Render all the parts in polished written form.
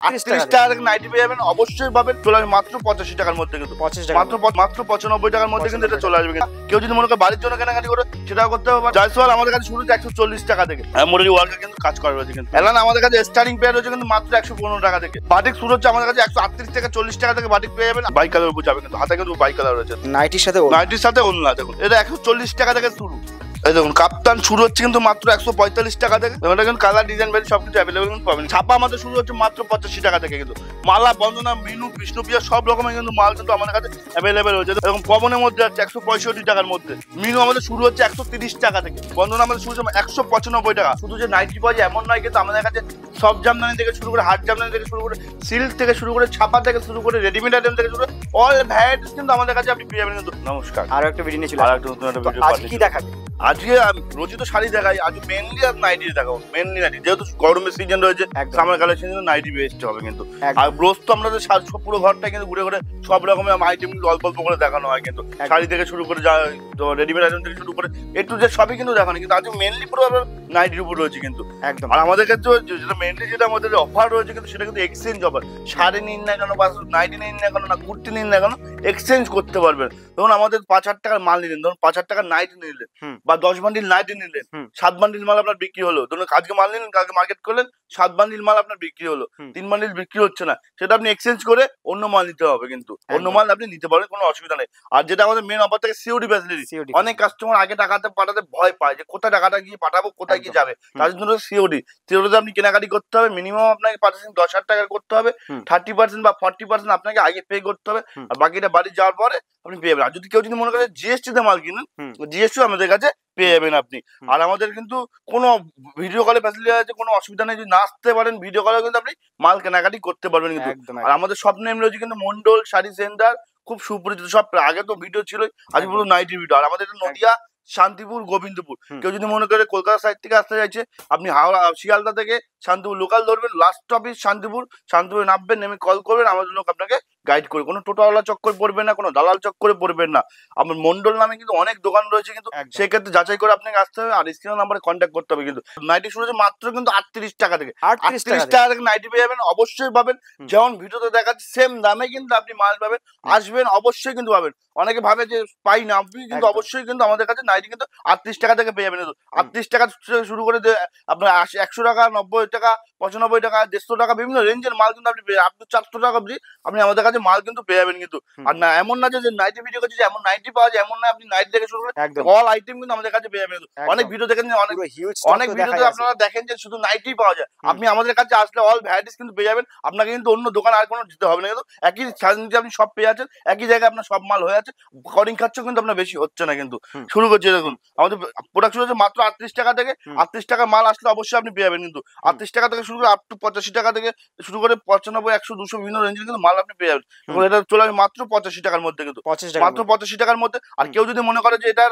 38 টাকা থেকে নাইটি পেয়ে যাবেন, অবশ্যই পাবেন। চলে আসবে মাত্র 85 টাকার মধ্যে কিন্তু, মাত্র 95 টাকার মধ্যে কিন্তু এটা চলে আসবে। কেউ যদি মনে করে বাড়ির জন্য কেনাকাটি করে সেটাও করতে হবে। জয়সওয়াল আমাদের কাছে শুরু হচ্ছে 140 টাকা থেকে, মোটামুটি ওয়ার্কার কিন্তু কাজ করা রয়েছে কিন্তু। এলান আমাদের কাছে স্টার্টিং পেয়ার রয়েছে কিন্তু মাত্র 115 টাকা থেকে। বাটিক শুরু হচ্ছে আমাদের কাছে 138 থেকে 40 টাকা থেকে বাটিক পেয়ে যাবেন। বাই কালার উপর যাবে কিন্তু, হাতে কিন্তু বাই কালার রয়েছে, নাইটির সাথে ওন্না। দেখুন এটা 140 টাকা থেকে শুরু। এই দেখুন কাপ্তান শুরু হচ্ছে কিন্তু মাত্র 145 টাকা থেকে। এটা কিন্তু কালার ডিজাইন ভ্যারি সবকিছু অ্যাভেলেবল কিন্তু পাবেন। ছাপা আমাদের শুরু হচ্ছে মাত্র 85 টাকা থেকে কিন্তু। মালা, বন্দনা, মিনু, বিষ্ণুপ্রিয়া সব রকমের কিন্তু মাল কিন্তু আমাদের কাছে অ্যাভেলেবল হয়েছে। এরকম কমনের মধ্যে আছে 165 টাকার মধ্যে। মিনু আমাদের শুরু হচ্ছে 130 টাকা থেকে। বন্দনা আমাদের শুরু হচ্ছে 195 টাকা। শুধু যে নাইটি পাওয়া যায় এমন নয় কিন্তু, আমাদের কাছে সব জামদানি থেকে শুরু করে, হাট জামদানি থেকে শুরু করে, সিল্ক থেকে শুরু করে, ছাপা থেকে শুরু করে, রেডিমেড আইটেম থেকে শুরু করে অল ভ্যারাইটিস কিন্তু আমাদের কাছে আপনি পেয়ে যাবেন কিন্তু। নমস্কার, আরো একটা ভিডিও নিয়েছিল, আরো একটা নতুন একটা ভিডিও। আজকে কি দেখাবে? আজকে রোজই তো শাড়ি দেখাই, আজ মেনলি আর নাইটি দেখাবো। মেনলি নাইটি, যেহেতু গরমের সিজন রয়েছে, সামার কালেকশন কিন্তু নাইটি বেস্ট হবে কিন্তু। আর রোজ তো আমরা পুরো ঘরটা কিন্তু ঘুরে ঘুরে সব রকমের আইটেম অল্প অল্প করে দেখানো হয় কিন্তু। শাড়ি থেকে শুরু করে, রেডিমেড আইটেম থেকে শুরু করে, একটু যে সবই কিন্তু দেখানো, কিন্তু আজকে মেনলি পুরো নাইটির উপর রয়েছে কিন্তু একদম। আর আমাদের কাছে যেটা মেনলি যেটা আমাদের অফার রয়েছে কিন্তু, সেটা কিন্তু এক্সচেঞ্জ অফার। শাড়ি নিন না কেন, বা নাইটি নিন না কেন, না কুর্তি নিন না কেন, এক্সচেঞ্জ করতে পারবেন। ধরুন আমাদের 5,000 টাকার মাল নিলেন, ধরুন 5,000 টাকার নাইটি নিলেন, বা 10 বান্ডিল নাইটি নিলেন, 7 বান্ডিল মাল আপনার বিক্রি হলো। ধরুন আজকে মাল নিলেন, কালকে মার্কেট করলেন, 7 বান্ডিল মাল আপনার বিক্রি হলো, 3 বান্ডিল বিক্রি হচ্ছে না, সেটা আপনি এক্সচেঞ্জ করে অন্য মাল নিতে হবে কিন্তু। অন্য মাল আপনি নিতে পারবেন, কোনো অসুবিধা নেই। আর যেটা আমাদের মেন অফার থেকে সিওডি ফ্যাসিলিটি। অনেক কাস্টমার আগে টাকাতে পাঠাতে ভয় পায়, যে কোথায় টাকাটা গিয়ে পাঠাবো, কোথায় গিয়ে যাবে। তার জন্য সিওডিতে আপনি কেনাকাটি করতে হবে। মিনিমাম আপনাকে 10,000 টাকা করতে হবে। 30% বা 40% আপনাকে আগে পে করতে হবে, আর বাকিটা বাড়ি যাওয়ার পরে আপনি পেয়ে যাবেন। আর যদি কেউ যদি মনে করে জিএসটি তে মাল কিনেন, জিএসটি আমাদের কাছে পেয়ে যাবেন আপনি। আর আমাদের কিন্তু কোনো ভিডিও কলে ফ্যাসিলিটি আছে, কোনো অসুবিধা নেই। যদি না আসতে পারেন, ভিডিও কলে কিন্তু আপনি মাল কেনাকাটি করতে পারবেন কিন্তু। আর আমাদের সব নেম রয়েছে কিন্তু মন্ডল শাড়ি সেন্টার, খুব সুপরিচিত। সব আগে তো ভিডিও ছিল, আজ পুরো নাইটি ভিডিও। আর আমাদের নদিয়া, শান্তিপুর, গোবিন্দপুর। কেউ যদি মনে করে কলকাতা সাইড থেকে আসতে চাইছে, আপনি হাওড়া শিয়ালদা থেকে শান্তিপুর লোকাল ধরবেন, লাস্ট অফিস শান্তিপুরে নামবেন, নেমে কল করবেন, আমাদের লোক আপনাকে গাইড করে। কোনো টোটোওয়ালা চক্কর পড়বেন না, কোনো দালাল চক্করে পড়বেন না। আমার মন্ডল নামে কিন্তু অনেক দোকান রয়েছে কিন্তু, সেক্ষেত্রে যাচাই করে আপনাকে আসতে হবে। আর স্ক্রিনের নাম্বারে কন্ট্যাক্ট করতে হবে কিন্তু। নাইটি শুরু হচ্ছে মাত্র কিন্তু 38 টাকা থেকে। 38 টাকা থেকে নাইটি পেয়ে যাবেন, অবশ্যই পাবেন। যেমন ভিডিওতে দেখাচ্ছে সেম দামে কিন্তু আপনি মাল পাবেন। আসবেন, অবশ্যই কিন্তু পাবেন। অনেকে ভাবে যে পাই না, আপনি কিন্তু অবশ্যই কিন্তু আমাদের কাছে নাইটি কিন্তু 38 টাকা থেকে পেয়ে যাবেন। 38 টাকা শুরু করে আপনার 100 টাকা, 90 টাকা, 95 টাকা, 150 টাকা, বিভিন্ন রেঞ্জের মাল কিন্তু আপনি 400 টাকা অবধি আপনি আমাদের কাছে মাল কিন্তু পেয়ে যাবেন কিন্তু। আর না, এমন না যে নাইটি ভিডিও করছে এমন নাইটি পাওয়া যায়, এমন না। আপনি নাইটি থেকে শুরু করে অল আইটেম কিন্তু আমাদের কাছে পেয়ে যাবেন। অনেক ভিডিও দেখেন, অনেক ভিডিওতে আপনারা দেখেন যে শুধু নাইটি পাওয়া যায়। আপনি আমাদের কাছে আসলে অল ভ্যারাইটিস কিন্তু পেয়ে যাবেন। আপনাকে কিন্তু অন্য দোকান আর কোনো যেতে হবে না কিন্তু। একই সাইজে আপনি সব পেয়ে যাচ্ছেন, একই জায়গায় আপনার সব মাল হয়ে আছে। করিং খরচ কিন্তু আপনার বেশি হচ্ছে না কিন্তু। শুরু করছে দেখুন, আমাদের প্রোডাক্ট শুরু হচ্ছে মাত্র 38 টাকা থেকে। 38 টাকা মাল আসলে অবশ্যই আপনি পেয়ে যাবেন কিন্তু। 38 টাকা থেকে শুরু করে আপ টু 85 টাকা থেকে শুরু করে 95, 100, 200 বিভিন্ন রেঞ্জের কিন্তু মাল আপনি পেয়ে যাবেন। এটা চলে আসবে মাত্র 85 টাকার মধ্যে কিন্তু, মাত্র 85 টাকার মধ্যে। আর কেউ যদি মনে করে যে এটার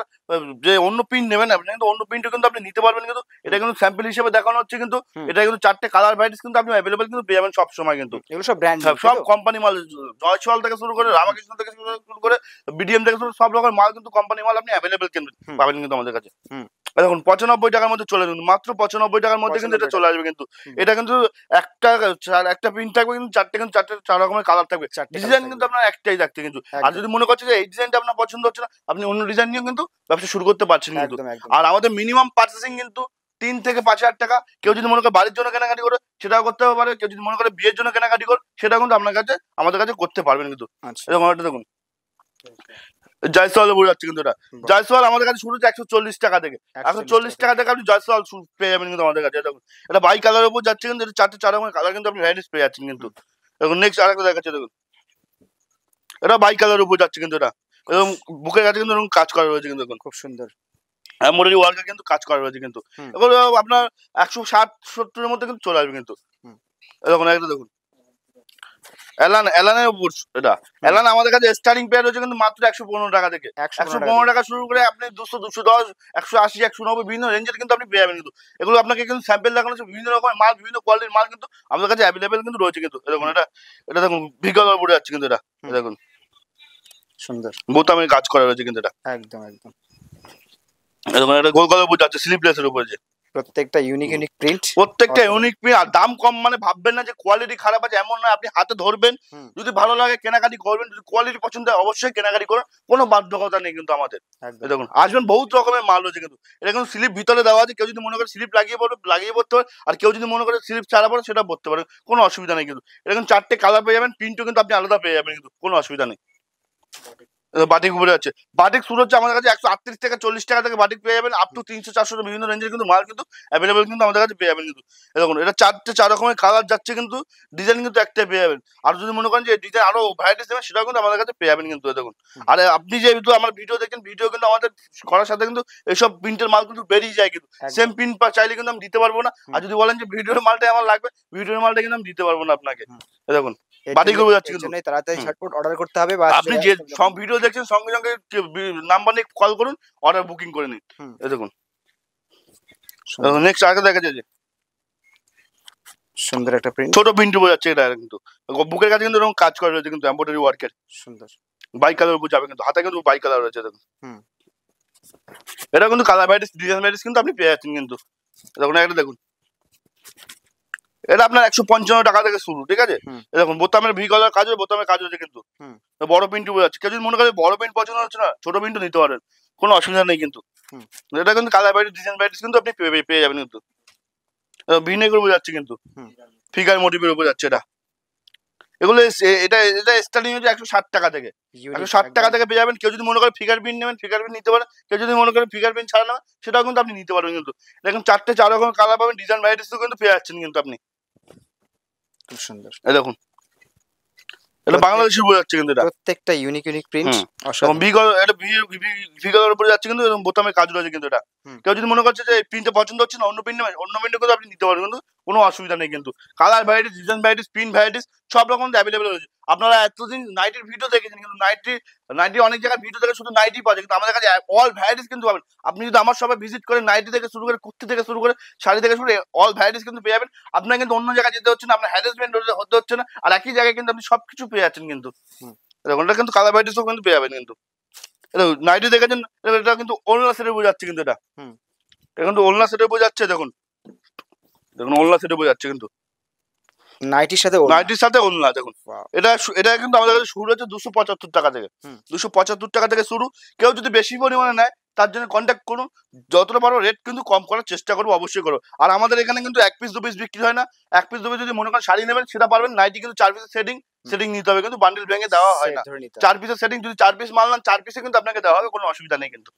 যে অন্য প্রিন্ট নেবেন, আপনি কিন্তু অন্য প্রিন্টও কিন্তু আপনি নিতে পারবেন কিন্তু। এটা কিন্তু স্যাম্পল হিসেবে দেখানো হচ্ছে কিন্তু। এটা কিন্তু 4টে কালার ভ্যারাইটিস কিন্তু আপনি অ্যাভেলেবল কিন্তু পেয়ে যাবেন সব সময় কিন্তু। এগুলো সব ব্র্যান্ড, সব কোম্পানি মাল। জয়সওয়াল থেকে শুরু করে, রামাকৃষ্ণ থেকে শুরু করে, বিডিএম থেকে শুরু করে সব রকমের মাল কিন্তু কোম্পানি মাল আপনি অ্যাভেলেবল পাবেন কিন্তু আমাদের কাছে। দেখুন 95 টাকার মধ্যে চলে যাবে, মাত্র 95 টাকার মধ্যে কিন্তু এটা চলে আসবে কিন্তু। এটা কিন্তু একটা প্রিন্ট থাকবে কিন্তু, চার রকমের কালার থাকবে। ডিজাইন কিন্তু আপনার একটাই থাকছে কিন্তু। আর যদি মনে করছে যে এই ডিজাইনটা আপনার পছন্দ হচ্ছে না, আপনি অন্য ডিজাইন নিয়েও কিন্তু ব্যবসা শুরু করতে পারছেন কিন্তু। আর আমাদের মিনিমাম পারচেসিং কিন্তু 3 থেকে 5,000 টাকা। কেউ যদি মনে করে বাড়ির জন্য কেনাকাটি করে সেটাও করতে পারে। কেউ যদি মনে করে বিয়ের জন্য কেনাকাটি করে সেটাও কিন্তু আপনার কাছে, আমাদের কাছে করতে পারবেন কিন্তু। এরকম একটা দেখুন জয়সওয়ালে বলে যাচ্ছে কিন্তু। এটা জয়সওয়াল আমাদের কাছে শুরু হচ্ছে 140 টাকা থেকে। 140 টাকা থেকে আপনি জয়সওয়াল পেয়ে যাবেন কিন্তু আমাদের কাছে। দেখুন এটা বাই কালারের উপর যাচ্ছে কিন্তু। এটা 4 রকমের কালার কিন্তু আপনি ভ্যারাইটিস পেয়ে যাচ্ছেন কিন্তু। দেখুন নেক্সট আরেকটা দেখাচ্ছে দেখুন, এটা বাই কালারের উপর যাচ্ছে কিন্তু। এটা এবং বুকের কাছে কিন্তু এরকম কাজ করা রয়েছে কিন্তু। দেখুন খুব সুন্দর মোটামুটি ওয়ার্কার কিন্তু কাজ করা রয়েছে কিন্তু। এগুলো আপনার 160-70 এর মধ্যে কিন্তু চলে আসবে কিন্তু। দেখুন একটা দেখুন এলানের উপর। এটা এলান আমাদের কাছে স্টার্টিং পেয়ার রয়েছে কিন্তু মাত্র 115 টাকা থেকে। 115 টাকা শুরু করে আপনি 200, 210, 180, 190 বিভিন্ন রেঞ্জের কিন্তু আপনি পেয়ে যাবেন কিন্তু। এগুলো আপনাকে কিন্তু স্যাম্পল দেখানো হচ্ছে, বিভিন্ন রকমের মাল, বিভিন্ন কোয়ালিটির মাল কিন্তু আমাদের কাছে অ্যাভেলেবেল কিন্তু রয়েছে কিন্তু। দেখুন এটা দেখুন ভিগলের উপরে যাচ্ছে কিন্তু। এটা দেখুন সুন্দর বোতামের কাজ করা রয়েছে কিন্তু। এটা একদম একদম। দেখুন এটা গোল গলার উপর যাচ্ছে, স্লিভলেসের উপরে যে প্রত্যেকটা ইউনিক প্রিন্ট, প্রত্যেকটা ইউনিক প্রিন্ট। আর দাম কম মানে ভাববেন না যে কোয়ালিটি খারাপ আছে, এমন নয়। আপনি হাতে ধরবেন, যদি ভালো লাগে কেনাকাটি করবেন, যদি কোয়ালিটি পছন্দ হয় অবশ্যই কেনাকাটি করুন, কোনো বাধ্যকতা নেই কিন্তু আমাদের। দেখুন আসবেন, বহুত রকমের মাল রয়েছে কিন্তু। এটা কিন্তু স্লিপ ভিতরে দেওয়া আছে, কেউ যদি মনে করে স্লিপ লাগিয়ে পড়তে পারে, আর কেউ যদি মনে করে স্লিপ ছাড়া পড়ে সেটা পড়তে পারে, কোনো অসুবিধা নেই কিন্তু। এটা কিন্তু 4টে কালার পেয়ে যাবেন, প্রিন্টও কিন্তু আপনি আলাদা পেয়ে যাবেন কিন্তু, কোনো অসুবিধা নেই। বাটিক উপরে আছে, বাটিক শুরু হচ্ছে আমাদের কাছে 138 থেকে 40 টাকা থেকে বাটিক পেয়ে যাবেন, আপ টু 300-400 বিভিন্ন রেঞ্জের কিন্তু মাল কিন্তু অ্যাভেলেবেল কিন্তু আমাদের কাছে পেয়ে যাবেন কিন্তু। দেখুন এটা 4 রকমের কালার যাচ্ছে কিন্তু, ডিজাইন কিন্তু একটাই পেয়ে যাবেন। আর যদি মনে করেন যে ডিজাইন আরো ভ্যারাইটিস দেবেন, সেটাও কিন্তু আমাদের কাছে পেয়ে যাবেন কিন্তু। দেখুন আর আপনি যেহেতু আমার ভিডিও দেখেন, ভিডিও কিন্তু আমাদের করার সাথে কিন্তু এইসব প্রিন্টের মাল কিন্তু বেরিয়ে যায় কিন্তু। সেম প্রিন্ট চাইলে কিন্তু আমি দিতে পারবো না। আর যদি বলেন যে ভিডিওর মালটাই আমার লাগবে, ভিডিওর মালটা কিন্তু আমি দিতে পারবো না আপনাকে। দেখুন বাটিক উপরে যাচ্ছে কিন্তু, তাড়াতাড়ি ঝটপট অর্ডার করতে হবে। আপনি যে সব ভিডিও দেখছেন সঙ্গে সঙ্গে নাম্বার নিয়ে কল করুন, অর্ডার বুকিং করে নিন। দেখুন নেক্সট আগে দেখা যায় যে সুন্দর একটা প্রিন্ট, ছোট প্রিন্ট উপরে যাচ্ছে। এটা কিন্তু বুকের কাছে কিন্তু এরকম কাজ করা রয়েছে কিন্তু, এমব্রয়ডারি ওয়ার্কের, সুন্দর বাই কালার উপর যাবে কিন্তু, হাতে কিন্তু বাই কালার রয়েছে। দেখুন এটা কিন্তু কালার ভ্যারাইটিস, ডিজাইন ভ্যারাইটিস কিন্তু আপনি পেয়ে যাচ্ছেন কিন্তু। দেখুন এটা দেখুন, এটা আপনার 155 টাকা থেকে শুরু, ঠিক আছে। দেখুন বোতামের ভি কালার কাজ, বোতামের কাজ হচ্ছে কিন্তু, বড় প্রিন্ট উপরে যাচ্ছে। কেউ যদি মনে করে বড় প্রিন্ট পছন্দ হচ্ছে না, ছোট প্রিন্টও নিতে পারেন, কোনো অসুবিধা নেই কিন্তু। এটা কিন্তু কালার ভ্যারাইটিস, ডিজাইন ভ্যারাইটিস কিন্তু আপনি পেয়ে যাবেন কিন্তু। ভিনেগার উপরে যাচ্ছে কিন্তু, ফিগার মোটিভের উপরে যাচ্ছে। এটা এগুলো এটা স্টার্টিং হচ্ছে 160 টাকা থেকে, 160 টাকা থেকে পেয়ে যাবেন। কেউ যদি মনে করে ফিগার প্রিন্ট নেবেন, ফিগার প্রিন্ট নিতে পারেন। কেউ যদি মনে করে ফিগার প্রিন্ট ছাড়া নেবেন, সেটাও কিন্তু আপনি নিতে পারবেন কিন্তু। দেখুন 4 রকমের কালার পাবেন, ডিজাইন ভ্যারাইটিসও কিন্তু পেয়ে যাচ্ছেন কিন্তু আপনি। খুব সুন্দর। এই দেখুন এটা বাংলাদেশি উপরে যাচ্ছে কিন্তু, এটা প্রত্যেকটা ইউনিক প্রিন্ট। এটা ভিগার উপরে যাচ্ছে কিন্তু, বোতামের কাজ রয়েছে কিন্তু। এটা কেউ যদি মনে করছে যে এই প্রিন্টটা পছন্দ হচ্ছে না, অন্য প্রিন্ট নেবেন, অন্য প্রিন্ট কিন্তু আপনি নিতে পারবেন কিন্তু, কোনো অসুবিধা নেই কিন্তু। Colour varieties, design varieties, print varieties সব রকম অ্যাভেলেবেল রয়েছে। আপনারা এতদিন নাইটির ভিডিও দেখেছেন কিন্তু, নাইটি অনেক জায়গায় ভিডিও দেখে শুধু নাইটি পাওয়া যায়, কিন্তু আমাদের কাছে অল ভ্যারাইটিস কিন্তু পাবেন। আপনি যদি আমার সবাই ভিজিট করেন, নাইটি থেকে শুরু করে, কুর্তি থেকে শুরু করে, শাড়ি থেকে শুরু করে অল ভ্যারাইটিস কিন্তু পেয়ে যাবেন। আপনার কিন্তু অন্য জায়গায় যেতে হচ্ছে না, আপনার হ্যারাসমেন্ট হতে হচ্ছে না, আর একই জায়গায় কিন্তু আপনি সবকিছু পেয়ে যাচ্ছেন কিন্তু। দেখুন এটা কিন্তু কালার ভ্যারাইটিসও কিন্তু পেয়ে যাবেন কিন্তু। নাইটি দেখেছেন, এটা কিন্তু ওলনা সেটে বোঝাচ্ছে কিন্তু। এটা কিন্তু ওলনা সেটে বোঝাচ্ছে। দেখুন ওলনা সেটে বোঝাচ্ছে কিন্তু, নাইটির সাথে ওলনা। দেখুন এটা কিন্তু আমাদের কাছে শুরু হচ্ছে 275 টাকা থেকে, 275 টাকা থেকে শুরু। কেউ যদি বেশি পরিমাণে নেয়, তার জন্য কন্ট্যাক্ট করুন, যতটা পারো রেট কিন্তু কম করার চেষ্টা করবো, অবশ্যই করবো। আর আমাদের এখানে কিন্তু 1 পিস 2 পিস বিক্রি হয় না। 1 পিস 2 পিস যদি মনে করেন শাড়ি নেবেন, সেটা পারবেন। নাইটি কিন্তু 4 পিসের সেটিং নিতে হবে কিন্তু, বান্ডিল ভেঙে দেওয়া হয় না। 4 পিসের সেটিং, যদি 4 পিস মাল নেন, 4 পিসে কিন্তু আপনাকে দেওয়া হবে, কোনো অসুবিধা নেই কিন্তু।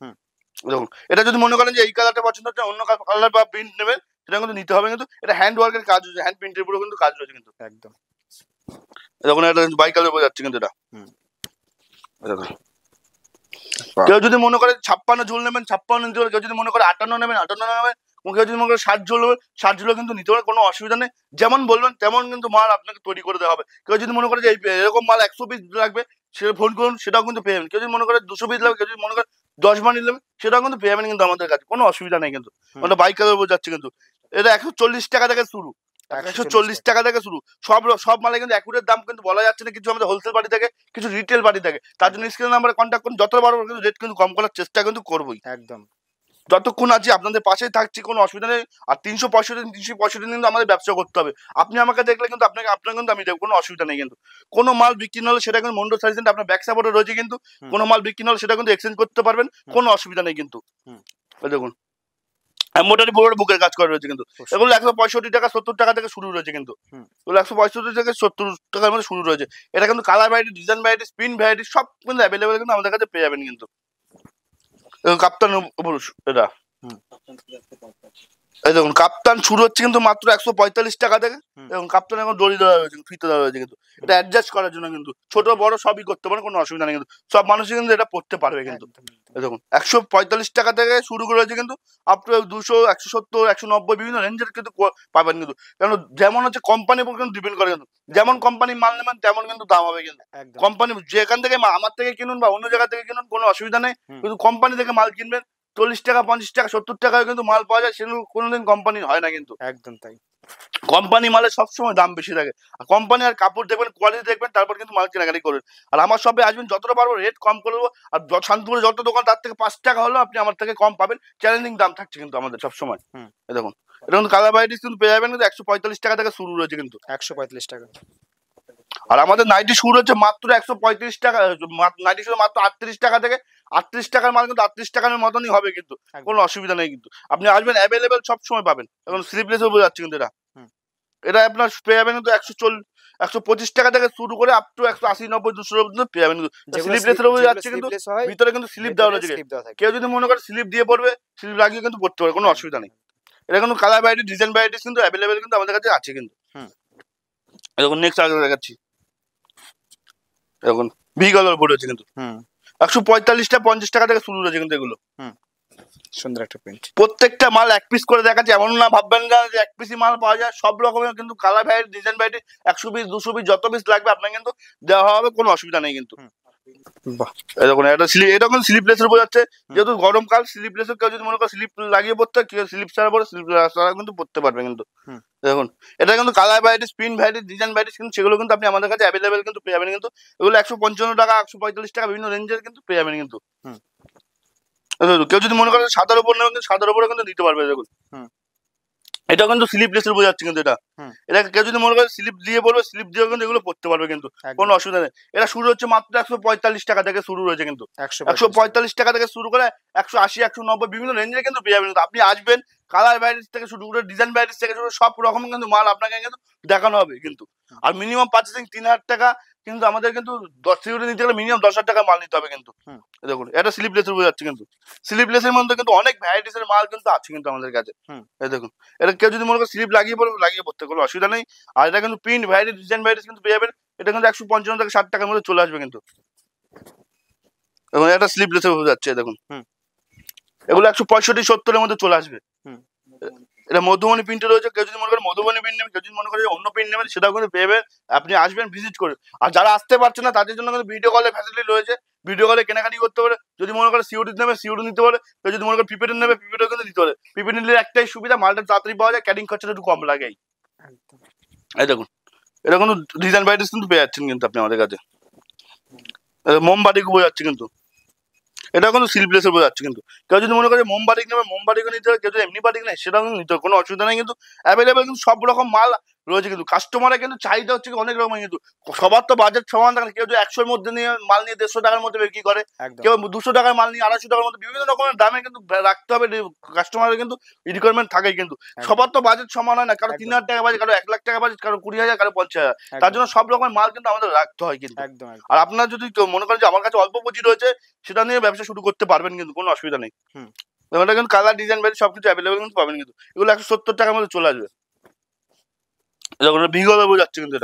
দেখুন এটা যদি মনে করেন যে এই কালারটা পছন্দ হচ্ছে, অন্য কালার বা প্রিন্ট নেবেন, সেটা কিন্তু নিতে হবে কিন্তু। এটা হ্যান্ড ওয়ার্কের কাজ রয়েছে, হ্যান্ড প্রিন্টের উপরে কিন্তু কাজ রয়েছে কিন্তু। একদম দেখুন এটা বাই কালার উপরে যাচ্ছে কিন্তু। এটা দেখুন কেউ যদি মনে করে 56 ঝুল নেবেন, 56 নিতে পারে। কেউ যদি মনে করে 58 নেবেন, 58 নেবেন। কেউ যদি মনে করে 60 ঝুল নেবেন, 60 ঝুলও কিন্তু নিতে পারে, কোনো অসুবিধা নেই। যেমন বলবেন তেমন কিন্তু মাল আপনাকে তৈরি করে দেওয়া হবে। কেউ যদি মনে করে যে এরকম মাল 100 পিস লাগবে, সেটা ফোন করুন, সেটাও কিন্তু পেয়ে যাবেন। কেউ যদি মনে করে 200 পিস লাগবে, কেউ যদি মনে করে 10 বান্ডিল নেবেন, সেটাও কিন্তু পেয়ে যাবেন কিন্তু আমাদের কাছে, কোনো অসুবিধা নেই কিন্তু। ওটা বাই কালার উপর যাচ্ছে কিন্তু। এটা 140 টাকা থেকে শুরু, 140 টাকা থেকে শুরু। সব মালে কিন্তু অ্যাকুরেট দাম কিন্তু বলা যাচ্ছে না, কিছু আমাদের হোলসেল পার্টি থেকে, কিছু রিটেল পার্টি থেকে। তার জন্য স্ক্রিন নাম্বারে কন্ট্যাক্ট করুন, যত পারবো কিন্তু রেট কিন্তু কম করার চেষ্টা কিন্তু করবোই। একদম যতক্ষণ আছি আপনাদের পাশেই থাকছি, কোনো অসুবিধা নেই। আর 365 দিন কিন্তু আমাদের ব্যবসা করতে হবে। আপনি আমাকে দেখলে কিন্তু আপনার কিন্তু আমি দেখবো, কোনো অসুবিধা নেই কিন্তু। কোনো মাল বিক্রি না হলে সেটা কিন্তু মন্ডল সার্ভিস সেন্টার আপনার ব্যাক সাপোর্টে রয়েছে কিন্তু। কোনো মাল বিক্রি না হলে সেটা কিন্তু এক্সচেঞ্জ করতে পারবেন, কোনো অসুবিধা নেই কিন্তু। দেখুন এমব্রয়ডারি বড় বুকের কাজ করা রয়েছে কিন্তু। এগুলো 165 টাকা 70 টাকা থেকে শুরু রয়েছে কিন্তু। এগুলো 165 থেকে 70 টাকার মধ্যে শুরু রয়েছে। এটা কিন্তু colour variety, design variety, print variety সব কিন্তু অ্যাভেলেবেল কিন্তু আমাদের কাছে পেয়ে যাবেন কিন্তু। কাপ্তান পুরুষ এটা, এই দেখুন কাপ্তান শুরু হচ্ছে কিন্তু মাত্র 145 টাকা থেকে। এবং কাপ্তান এখন দড়ি দেওয়া রয়েছে, ফিতে দেওয়া রয়েছে কিন্তু। এটা অ্যাডজাস্ট করার জন্য কিন্তু, ছোট বড় সবই করতে পারেন, কোনো অসুবিধা নেই কিন্তু। সব মানুষই কিন্তু এটা পড়তে পারবে কিন্তু। দেখুন 145 টাকা থেকে শুরু করে রয়েছে কিন্তু, আপ টু 200, 170, 190 বিভিন্ন রেঞ্জের কিন্তু পাবেন কিন্তু। কারণ যেমন হচ্ছে কোম্পানির উপর কিন্তু ডিপেন্ড করে কিন্তু। যেমন কোম্পানি মাল নেবেন তেমন কিন্তু দাম হবে কিন্তু। কোম্পানি যেখান থেকে আমার থেকে কিনুন বা অন্য জায়গা থেকে কিনুন, কোনো অসুবিধা নেই, কিন্তু কোম্পানি থেকে মাল কিনবেন, 40 টাকা 50 টাকা 70 টাকায় কিন্তু মাল পাওয়া যায়, সেগুলো কোনোদিন কোম্পানির হয় না কিন্তু। একদম তাই। কোম্পানি মালের সবসময় দাম বেশি থাকে, আর কোম্পানি আর কাপড় দেখবেন, কোয়ালিটি দেখবেন, তারপর কিন্তু মাল কেনাকাটি করবেন। আর আমার শপে আসবেন, যতটা পারবো রেট কম করবো। আর শান্তিপুরে যত দোকান তার থেকে 5 টাকা হলেও আপনি আমার থেকে কম পাবেন। চ্যালেঞ্জিং দাম থাকছে কিন্তু আমাদের সবসময়। এই দেখুন, এটা কিন্তু কালার ভ্যারাইটিস কিন্তু পেয়ে যাবেন কিন্তু 145 টাকা থেকে শুরু রয়েছে কিন্তু। 145 টাকা। আর আমাদের নাইটি শুরু হচ্ছে মাত্র 135 টাকা, নাইটি শুরু মাত্র 38 টাকা থেকে। 38 টাকার মাল কিন্তু 38 টাকার মতনই হবে কিন্তু, কোনো অসুবিধা নেই কিন্তু। আপনি আসবেন, অ্যাভেলেবেল সব সময় পাবেন। এখন স্লিপলেসও বোঝা যাচ্ছে কিন্তু এটা আপনার পেয়ে যাবেন কিন্তু 125 টাকা থেকে শুরু করে আপ টু 180 90 200 পর্যন্ত পেয়ে যাবেন কিন্তু। স্লিপলেসের উপরে যাচ্ছে কিন্তু, ভিতরে কিন্তু স্লিপ দেওয়া রয়েছে। কেউ যদি মনে করে স্লিপ দিয়ে পড়বে, স্লিপ লাগিয়ে কিন্তু পড়তে পারে, কোনো অসুবিধা নেই। এটা কিন্তু কালার ভ্যারাইটি, ডিজাইন ভ্যারাইটিস কিন্তু অ্যাভেলেবেল কিন্তু আমাদের কাছে আছে কিন্তু। এখন নেক্সট আগে দেখাচ্ছি, এখন ভি কালার বোর্ড আছে কিন্তু 145 টা 50 টাকা থেকে শুরু রয়েছে কিন্তু এগুলো। সুন্দর একটা প্রিন্ট। প্রত্যেকটা মাল এক পিস করে দেখাচ্ছে, এমন না ভাববেন না যে এক পিসই মাল পাওয়া যায়। সব রকমের কিন্তু colour variety, design variety 100 piece 200 piece যত পিস লাগবে আপনার কিন্তু দেওয়া হবে, কোনো অসুবিধা নেই কিন্তু। এরকম একটা এটা কিন্তু স্লিপলেসের উপর যাচ্ছে, যেহেতু গরমকাল স্লিপলেসের কেউ যদি মনে করে স্লিপ লাগিয়ে পড়তে, কেউ স্লিপ ছাড়া পরে স্লিপ ছাড়া কিন্তু পড়তে পারবে কিন্তু। দেখুন, এটা কিন্তু colour variety, print variety, design variety কিন্তু সেগুলো কিন্তু আপনি আমাদের কাছে অ্যাভেলেবেল কিন্তু পেয়ে যাবেন কিন্তু। এগুলো 155 টাকা 145 টাকা বিভিন্ন রেঞ্জের কিন্তু পেয়ে যাবেন কিন্তু। কেউ যদি মনে করে সাদার উপর নেবেন, সাদার উপরে কিন্তু দিতে পারবে। দেখুন, এটা কিন্তু স্লিপলেসের উপর যাচ্ছে কিন্তু। এটা কেউ যদি মনে করে স্লিপ দিয়ে পড়বে, স্লিপ দিয়ে কিন্তু এগুলো পড়তে পারবে কিন্তু, কোনো অসুবিধা নেই। এটা শুরু হচ্ছে মাত্র 145 টাকা থেকে শুরু রয়েছে কিন্তু। 145 টাকা থেকে শুরু করে 180 190 বিভিন্ন রেঞ্জে কিন্তু পেয়ে যাবেন। আপনি আসবেন, কালার ভ্যারাইটিস থেকে শুরু করে ডিজাইন ভ্যারাইটিস থেকে শুরু করে সব রকম কিন্তু মাল আপনাকে কিন্তু দেখানো হবে কিন্তু। আর মিনিমাম পার্চেসিং 3000 টাকা কিন্তু আমাদের কিন্তু 10 সিকিউরিটি নিতে গেলে মিনিমাম 10,000 টাকা মাল নিতে হবে কিন্তু। দেখুন, এটা স্লিপলেসের উপর যাচ্ছে কিন্তু। স্লিপলেসের মধ্যে কিন্তু অনেক ভ্যারাইটিস এর মাল কিন্তু আছে কিন্তু আমাদের কাছে। এই দেখুন, এটা কেউ যদি মনে করে স্লিপ লাগিয়ে পড়বে, লাগিয়ে পড়তে কোনো অসুবিধা নেই। আর এটা কিন্তু প্রিন্ট ভ্যারাইটি, ডিজাইন ভ্যারাইটিস কিন্তু পেয়ে যাবেন। এটা কিন্তু 155 থেকে 60 টাকার মধ্যে চলে আসবে কিন্তু। এবং এটা স্লিপলেসের উপর যাচ্ছে, দেখুন এগুলো 165 70 এর মধ্যে চলে আসবে। এটা মধুবনী প্রিন্টে রয়েছে, কেউ যদি মনে করে মধুবনী প্রিন্ট নেবেন, কেউ যদি মনে করে অন্য প্রিন্ট নেবেন, সেটাও কিন্তু পেয়ে। আপনি আসবেন, ভিজিট করে। আর যারা আসতে পারছে না তাদের জন্য কিন্তু ভিডিও কলের ফ্যাসিলিটি রয়েছে, ভিডিও কলে কেনাকাটি করতে পারে। যদি মনে করে সিওডি নেবে, সিওডি নিতে পারে। কেউ যদি মনে করে প্রিপেড নেবে, প্রিপেডও কিন্তু দিতে পারে। প্রিপেড নিলে একটাই সুবিধা, মালটা তাড়াতাড়ি পাওয়া যায়, ক্যারিং খরচাটা একটু কম লাগে। এই দেখুন, এটা কিন্তু ডিজাইন ভ্যারাইটিস কিন্তু পেয়ে যাচ্ছেন কিন্তু আপনি আমাদের কাছে। মোমবাতি বোঝা যাচ্ছে কিন্তু, এটা কিন্তু স্লিপলেসের বোঝা যাচ্ছে কিন্তু। কেউ যদি মনে করে মোমবাতিক নেবে, মোমবাতিকও নিতে হবে। কেউ যদি এমনি বাটিক নেয়, সেটাও কিন্তু নিতে হবে, কোনো অসুবিধা নেই কিন্তু। অ্যাভেলেবেল কিন্তু সব রকম মাল রয়েছে কিন্তু। কাস্টমারের কিন্তু চাহিদা হচ্ছে অনেক রকমের কিন্তু। সবার তো বাজেট সমান থাকে না। কেউ যদি 100-র মধ্যে নিয়ে মাল নিয়ে 150 টাকার মধ্যে বিক্রি করে, কেউ 200 টাকার মাল নিয়ে 250 টাকার মধ্যে, বিভিন্ন রকমের দামে কিন্তু রাখতে হবে। কাস্টমারের কিন্তু রিকোয়ারমেন্ট থাকে কিন্তু। সবার তো বাজেট সমান হয় না, কারো 3000 টাকা বাজেট, কারো 1 লাখ টাকা বাজেট, কারো 20,000, কারো 50,000। তার জন্য সব রকমের মাল কিন্তু আমাদের রাখতে হয় কিন্তু। আর আপনার যদি মনে করেন যে আমার কাছে অল্প পুঁজি রয়েছে, সেটা নিয়ে ব্যবসা শুরু করতে পারবেন কিন্তু, কোনো অসুবিধা নেই। এটা কিন্তু কালার, ডিজাইন ভ্যারাইটি সবকিছু অ্যাভেলেবেল কিন্তু পাবেন কিন্তু। এগুলো 170 টাকার মধ্যে চলে আসবে। ভিগো যাচ্ছে কিন্তু।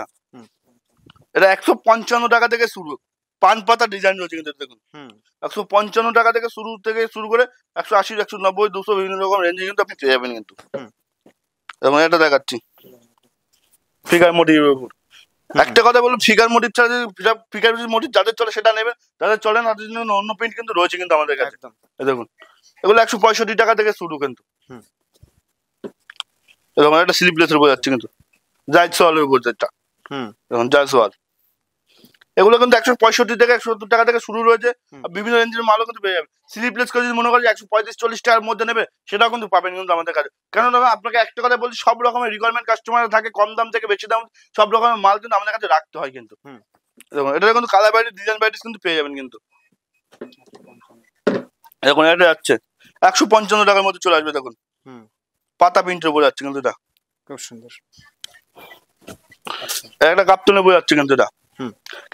এটা 155 টাকা থেকে শুরু, পান পাতা ডিজাইন রয়েছে কিন্তু। দেখুন, 155 টাকা থেকে শুরু করে 180 190 200 বিভিন্ন রকম রেঞ্জে কিন্তু আপনি পেয়ে যাবেন কিন্তু। এবং এটা দেখাচ্ছি ফিগার মোটিভের উপর। একটা কথা বলুন, ফিগার মোটিভ ছাড়া, ফিগার মোটিভ যাদের চলে সেটা নেবেন, যাদের চলে না তাদের জন্য অন্য প্রিন্ট কিন্তু রয়েছে কিন্তু আমাদের কাছে। দেখুন, এগুলো 165 টাকা থেকে শুরু কিন্তু। এবং একটা স্লিপলেসের উপর যাচ্ছে কিন্তু, জায়সওয়ালের উপর যেটা। দেখুন, জায়সওয়াল এগুলো কিন্তু 165 থেকে 170 টাকা থেকে শুরু রয়েছে। বিভিন্ন রেঞ্জের মালও কিন্তু পেয়ে যাবে। স্লিপলেস করে যদি মনে করেন 135-40 টাকার মধ্যে নেবে, সেটাও কিন্তু পাবেন কিন্তু আমাদের কাছে। কেন দাদা, আপনাকে একটা কথা বলছি, সব রকমের রিকোয়ারমেন্ট কাস্টমার থাকে, কম দাম থেকে বেশি দাম, সব রকমের মাল কিন্তু আমাদের কাছে রাখতে হয় কিন্তু। দেখুন, এটা কিন্তু কালার ভ্যারাইটি, ডিজাইন ভ্যারাইটিস কিন্তু পেয়ে যাবেন কিন্তু। দেখুন, এটা যাচ্ছে 155 টাকার মধ্যে চলে আসবে। দেখুন, পাতা প্রিন্টের উপর যাচ্ছে কিন্তু। এটা খুব সুন্দর একটা কাপ্তানের উপর যাচ্ছে কিন্তু। এটা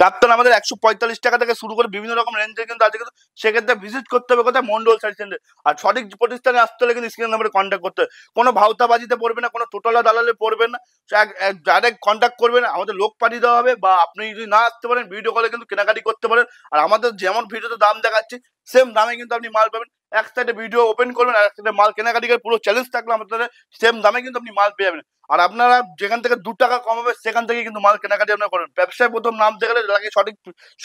কাপ্তান আমাদের 145 টাকা থেকে শুরু করে বিভিন্ন রকম রেঞ্জে কিন্তু আছে কিন্তু। সেক্ষেত্রে ভিজিট করতে হবে কোথায়, মন্ডল শাড়ি সেন্টার। আর সঠিক প্রতিষ্ঠানে আসতে হলে কিন্তু স্ক্রিন নাম্বারে কন্ট্যাক্ট করতে হবে। কোনো ভাউতাবাজিতে পড়বে না, কোনো টোটালা দালালে পড়বে না। ডাইরেক্ট কন্ট্যাক্ট করবেন, আমাদের লোক পাঠিয়ে দেওয়া হবে। বা আপনি যদি না আসতে পারেন, ভিডিও কলে কিন্তু কেনাকাটি করতে পারেন। আর আমাদের যেমন ভিডিওতে দাম দেখাচ্ছি, সেম দামে কিন্তু আপনি মাল পাবেন। এক সাইডে ভিডিও ওপেন করবেন আর এক সাইডে মাল কেনাকাটি করে পুরো চ্যালেঞ্জ থাকলে আপনাদের সেম দামে কিন্তু আপনি মাল পেয়ে যাবেন। আর আপনারা যেখান থেকে 2 টাকা কম হবে সেখান থেকে কিন্তু মাল কেনাকাটি আপনারা করেন। ব্যবসায় প্রথম নামতে গেলে লাগে সঠিক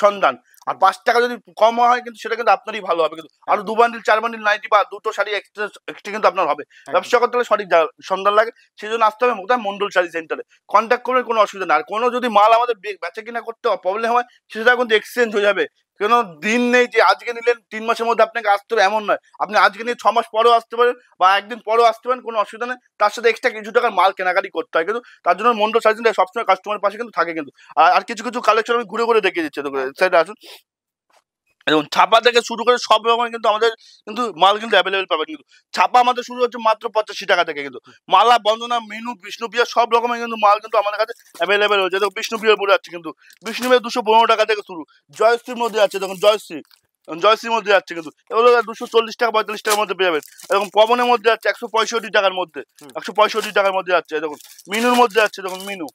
সন্ধান, আর 5 টাকা যদি কম হয় কিন্তু সেটা কিন্তু আপনারই ভালো হবে। কিন্তু আরো 2 বান্ডিল 4 বান্ডিল নাইটি বা দুটো শাড়ি এক্সট্রা কিন্তু আপনার হবে। ব্যবসা করতে হলে সঠিক সন্ধান লাগে, সেই জন্য আসতে হবে মোটামুটি মন্ডল শাড়ি সেন্টারে। কন্ট্যাক্ট করবেন, কোনো অসুবিধা না। আর কোনো যদি মাল আমাদের বেচা কিনা করতে প্রবলেম হয় সেটা কিন্তু এক্সচেঞ্জ হয়ে যাবে। কোনো দিন নেই যে আজকে নিলেন 3 মাসের মধ্যে আপনাকে আসতে হবে এমন নয়। আপনি আজকে নিয়ে 6 মাস পরেও আসতে পারেন বা একদিন পরেও আসতে পারেন, কোনো অসুবিধা নেই। তার সাথে এক্সট্রা কিছু টাকার মাল কেনাকাটি করতে হয়, কিন্তু তার জন্য মন্ডল শাড়ি সেন্টার সবসময় কাস্টমারের পাশে কিন্তু থাকে। কিন্তু আর কিছু কিছু কালেকশন আমি ঘুরে ঘুরে দেখিয়ে দিচ্ছি, সেটা আসুন। এবং ছাপা থেকে শুরু করে সব রকম কিন্তু আমাদের কিন্তু মাল কিন্তু অ্যাভেলেবেল পাবেন। কিন্তু ছাপা আমাদের শুরু হচ্ছে মাত্র 85 টাকা থেকে। কিন্তু মালা, বন্দনা, মিনু, বিষ্ণুপ্রিয়া সব রকমের কিন্তু মাল কিন্তু আমাদের কাছে অ্যাভেলেবেল হচ্ছে। দেখো বিষ্ণুপ্রিয়ার পরে যাচ্ছে কিন্তু বিষ্ণুপ্রিয়া 215 টাকা থেকে শুরু। জয়শ্রীর মধ্যে আছে, দেখুন জয়শ্রীর মধ্যে যাচ্ছে কিন্তু এগুলো 240 টাকা 45 টাকার মধ্যে পেয়ে যাবেন। এরকম পবনের মধ্যে যাচ্ছে 165 টাকার মধ্যে, 165 টাকার মধ্যে যাচ্ছে। দেখুন মিনুর মধ্যে যাচ্ছে, দেখুন মিনু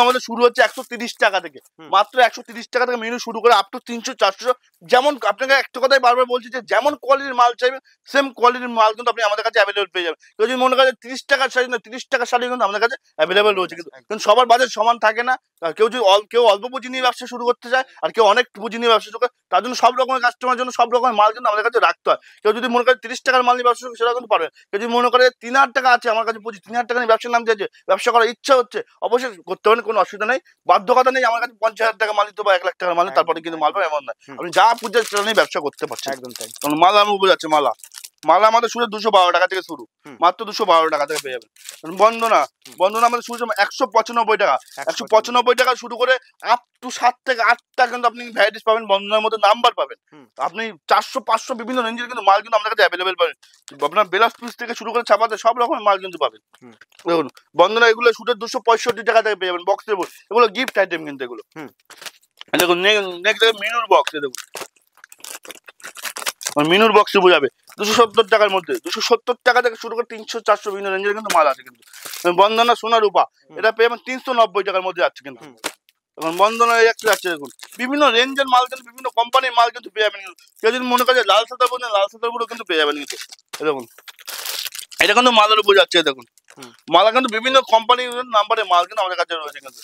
আমাদের শুরু হচ্ছে 130 টাকা থেকে। মাত্র 130 টাকা থেকে মিনু শুরু করে আপ টু 300 400। যেমন আপনাকে একটা কথাই বারবার বলছি যে যেমন কোয়ালিটির মাল চাইবেন সেম কোয়ালিটির মাল কিন্তু আপনি আমাদের কাছে অ্যাভেলেবেল পেয়ে যাবেন। কেউ যদি মনে করেন 30 টাকার শাড়ি না, 30 টাকার শাড়ি কিন্তু আমাদের কাছে অ্যাভেলেবেল রয়েছে। কিন্তু সবার বাজেট সমান থাকে না। কেউ যদি কেউ অল্প পুঁজি নিয়ে ব্যবসা শুরু করতে চায় আর কেউ অনেক পুঁজি নিয়ে ব্যবসা শুরু করে, তার জন্য সব রকমের কাস্টমার জন্য সব রকমের মাল কিন্তু আমাদের কাছে রাখতে হয়। কেউ যদি মনে করে 30 টাকার মাল নিয়ে ব্যবসা শুরু সেটা কিন্তু পারবে। কেউ যদি মনে করে 3000 টাকা আছে আমার কাছে পুঁজি, 3000 টাকা নিয়ে ব্যবসার নাম দিয়েছে, ব্যবসা করার ইচ্ছা হচ্ছে, অবশ্যই করতে পারেন, কোনো অসুবিধা নেই। বাধ্যকতা নেই আমার কাছে 50,000 টাকা মাল নিতে বা 1 লাখ টাকার মাল নিতে তারপরে কিন্তু মাল পাবে এমন নয়। আপনি যা পুজোর সেটা নিয়ে ব্যবসা করতে পারছেন। একদম তাই। মালা আমি বোঝাচ্ছি, মালা আমাদের শুরু 212 টাকা থেকে শুরু, মাত্র 212 টাকা থেকে পেয়ে যাবেন। বন্দনা আমাদের শুরু 195 টাকা, 195 টাকা শুরু করে আপ টু 7 থেকে 8টা কিন্তু আপনি ভ্যারাইটিস পাবেন। বন্দনার মধ্যে নাম্বার পাবেন আপনি 400 500 বিভিন্ন রেঞ্জের কিন্তু মাল কিন্তু আমাদের কাছে অ্যাভেলেবেল পাবেন। আপনার বেলাস পিস থেকে শুরু করে ছাপাতে সব রকমের মাল কিন্তু পাবেন। দেখুন বন্দনা এগুলো শুটের 265 টাকা থেকে পেয়ে যাবেন। বক্সের এগুলো গিফট আইটেম কিন্তু এগুলো। দেখুন নেক্সট মিনুর বক্স, দেখুন মিনুর বক্সে বোঝাবে 270 টাকার মধ্যে, 270 টাকা থেকে শুরু করে 300 400 বিভিন্ন রেঞ্জের কিন্তু মাল আছে। কিন্তু বন্দনা সোনা রূপা এটা পেয়ে যাবেন 390 টাকার মধ্যে যাচ্ছে। কিন্তু এখন বন্দনা একটা যাচ্ছে, দেখুন বিভিন্ন রেঞ্জের মাল কিন্তু বিভিন্ন কোম্পানির মাল কিন্তু পেয়ে যাবেন। কেউ যদি মনে করে লাল সাদা বোঝেন লাল সাদার উপরও কিন্তু পেয়ে যাবেন। কিন্তু দেখুন এটা কিন্তু মালের উপর যাচ্ছে। দেখুন মালা কিন্তু বিভিন্ন কোম্পানির নাম্বারের মাল কিন্তু আমাদের কাছে রয়েছে। কিন্তু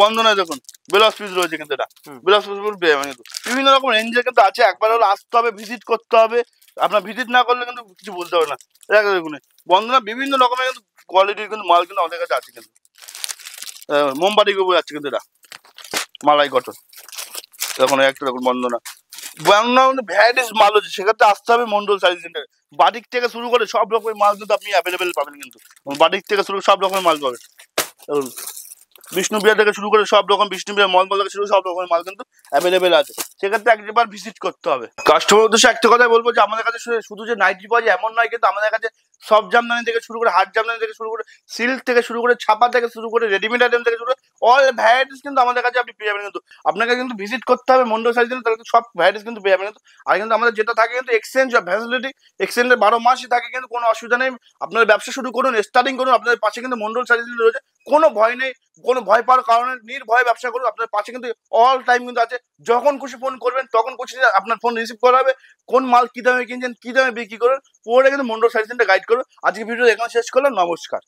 বন্দনায় দেখুন বেলাস পিস রয়েছে, কিন্তু এটা বেলাস পিস পেয়ে যাবেন। কিন্তু বিভিন্ন রকম রেঞ্জের কিন্তু আছে। একবার হলে আসতে হবে, ভিজিট করতে হবে। আপনার ভিজিট না করলে কিন্তু কিছু বলতে হবে না। দেখুন বন্দনা বিভিন্ন রকমের কিন্তু কোয়ালিটির কিন্তু মাল কিন্তু আমাদের কাছে আছে। কিন্তু মোমবাতি উপর যাচ্ছে কিন্তু এটা মালাই কটন। দেখুন একটা দেখুন বন্দনা ভ্যারাইটিস মাল হচ্ছে, সেক্ষেত্রে আসতে হবে মন্ডল শাড়ি সেন্টার। বাটিক থেকে শুরু করে সব রকমের মাল কিন্তু আপনি অ্যাভেলেবেল পাবেন। কিন্তু বাটিক থেকে শুরু করে সব রকমের মাল পাবেন। বিষ্ণুপ্রিয়া থেকে শুরু করে সব রকম, বিষ্ণুপ্রিয়া মলমল থেকে শুরু সব রকমের মাল কিন্তু অ্যাভেলেবেল আছে। সেক্ষেত্রে একবার ভিজিট করতে হবে। কাস্টমার উদ্দেশ্যে একটা কথাই বলবো যে আমাদের কাছে শুধু যে নাইটি পাওয়া যায় এমন নয়, কিন্তু আমাদের কাছে সব জামদানি থেকে শুরু করে হাট জামদানি থেকে শুরু করে সিল্ক থেকে শুরু করে ছাপা থেকে শুরু করে রেডিমেড আইটেম থেকে শুরু করে অল ভ্যারাইটিস কিন্তু আমাদের কাছে আপনি পেয়ে যাবেন। কিন্তু আপনাকে কিন্তু ভিজিট করতে হবে মন্ডল শাড়ি সেন্টার, তাহলে সব ভ্যারাইটিস কিন্তু পেয়ে যাবেন। কিন্তু আর কিন্তু আমাদের যেটা থাকে কিন্তু এক্সচেঞ্জ ফ্যাসিলিটি, এক্সচেঞ্জের 12 মাসই থাকে, কিন্তু কোনো অসুবিধা নেই। আপনার ব্যবসা শুরু করুন, স্টার্টিং করুন, আপনাদের পাশে কিন্তু মন্ডল শাড়ি সেন্টার রয়েছে। কোনো ভয় নেই, কোনো ভয় পাওয়ার কারণে নির্ভয়ে ব্যবসা করুন। আপনার পাশে কিন্তু অল টাইম কিন্তু আছে। যখন খুশি ফোন করবেন তখন খুশি আপনার ফোন রিসিভ করা হবে। কোন মাল কি দামে কিনছেন, কি দামে বিক্রি করবেন, পুরোটা কিন্তু মন্ডল শাড়ি সেন্টার গাইড করবে। আজকে ভিডিও এখানে শেষ করলাম। নমস্কার।